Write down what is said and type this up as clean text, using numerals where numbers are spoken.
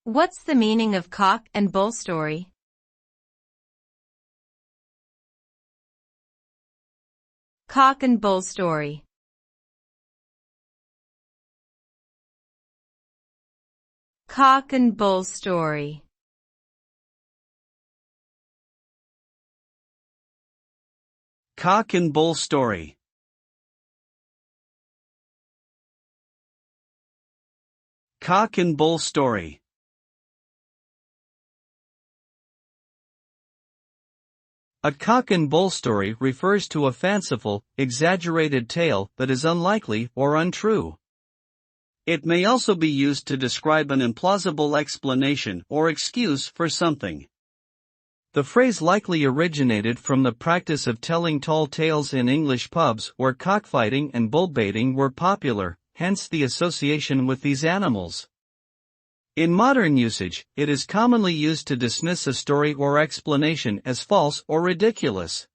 What's the meaning of cock and bull story? Cock and bull story. Cock and bull story. Cock and bull story. Cock and bull story. A cock and bull story refers to a fanciful, exaggerated tale that is unlikely or untrue. It may also be used to describe an implausible explanation or excuse for something. The phrase likely originated from the practice of telling tall tales in English pubs where cockfighting and bullbaiting were popular, hence the association with these animals. In modern usage, it is commonly used to dismiss a story or explanation as false or ridiculous.